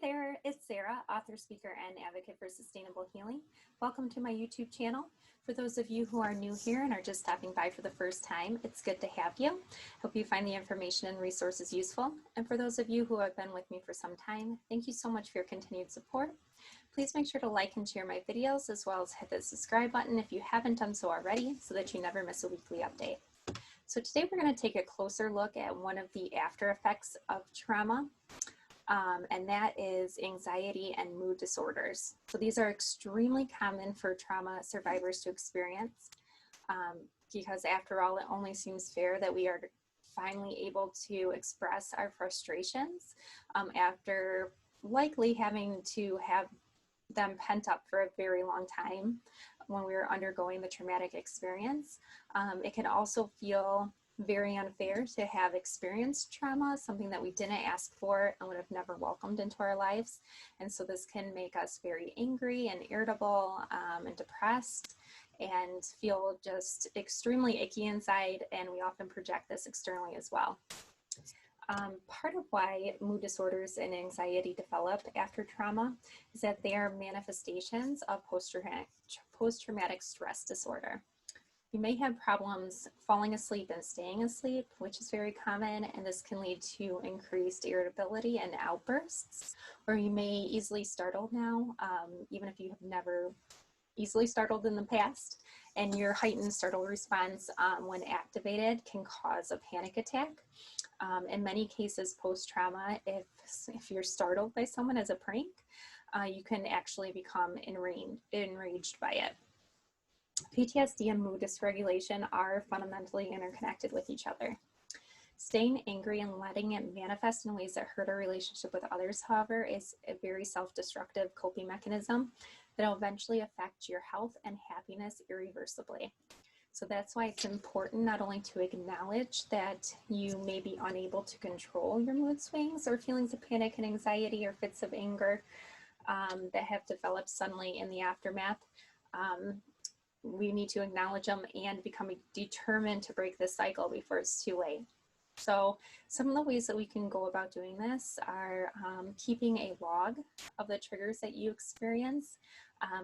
there, it's Sarah, author, speaker, and advocate for sustainable healing. Welcome to my YouTube channel. For those of you who are new here and are just stopping by for the first time, it's good to have you. Hope you find the information and resources useful. And for those of you who have been with me for some time, thank you so much for your continued support. Please make sure to like and share my videos, as well as hit the subscribe button if you haven't done so already, so that you never miss a weekly update. So today we're going to take a closer look at one of the after effects of trauma. And that is anxiety and mood disorders. So these are extremely common for trauma survivors to experience because after all, it only seems fair that we are finally able to express our frustrations after likely having to have them pent up for a very long time when we were undergoing the traumatic experience. It can also feel very unfair to have experienced trauma, something that we didn't ask for and would have never welcomed into our lives. And so this can make us very angry and irritable and depressed and feel just extremely icky inside. And we often project this externally as well. Part of why mood disorders and anxiety develop after trauma is that they are manifestations of post-traumatic stress disorder. You may have problems falling asleep and staying asleep, which is very common, and this can lead to increased irritability and outbursts, or you may easily startle now, even if you have never easily startled in the past, and your heightened startle response when activated can cause a panic attack. In many cases post-trauma, if you're startled by someone as a prank, you can actually become enraged by it. PTSD and mood dysregulation are fundamentally interconnected with each other. Staying angry and letting it manifest in ways that hurt our relationship with others, however, is a very self-destructive coping mechanism that will eventually affect your health and happiness irreversibly. So that's why it's important not only to acknowledge that you may be unable to control your mood swings or feelings of panic and anxiety or fits of anger that have developed suddenly in the aftermath. We need to acknowledge them and become determined to break this cycle before it's too late. So some of the ways that we can go about doing this are keeping a log of the triggers that you experience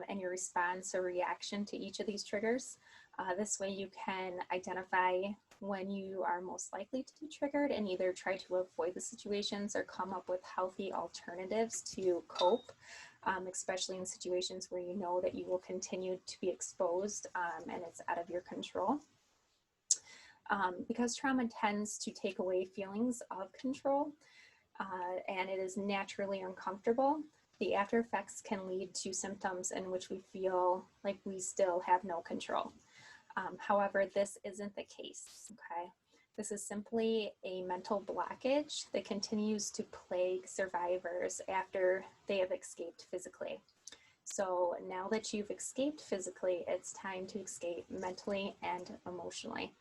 and your response or reaction to each of these triggers. This way you can identify when you are most likely to be triggered and either try to avoid the situations or come up with healthy alternatives to cope, especially in situations where you know that you will continue to be exposed and it's out of your control. Because trauma tends to take away feelings of control and it is naturally uncomfortable, the after effects can lead to symptoms in which we feel like we still have no control. However, this isn't the case, okay? This is simply a mental blockage that continues to plague survivors after they have escaped physically. So now that you've escaped physically, it's time to escape mentally and emotionally.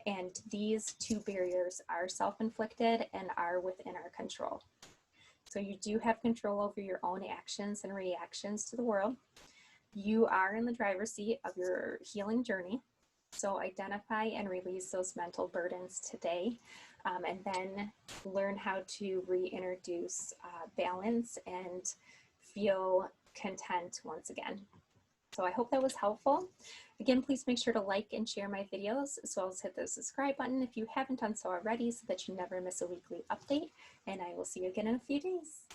And these two barriers are self-inflicted and are within our control. So you do have control over your own actions and reactions to the world. You are in the driver's seat of your healing journey. So identify and release those mental burdens today, and then learn how to reintroduce balance and feel content once again. So I hope that was helpful. Again, please make sure to like and share my videos, as well as hit the subscribe button if you haven't done so already, so that you never miss a weekly update. And I will see you again in a few days.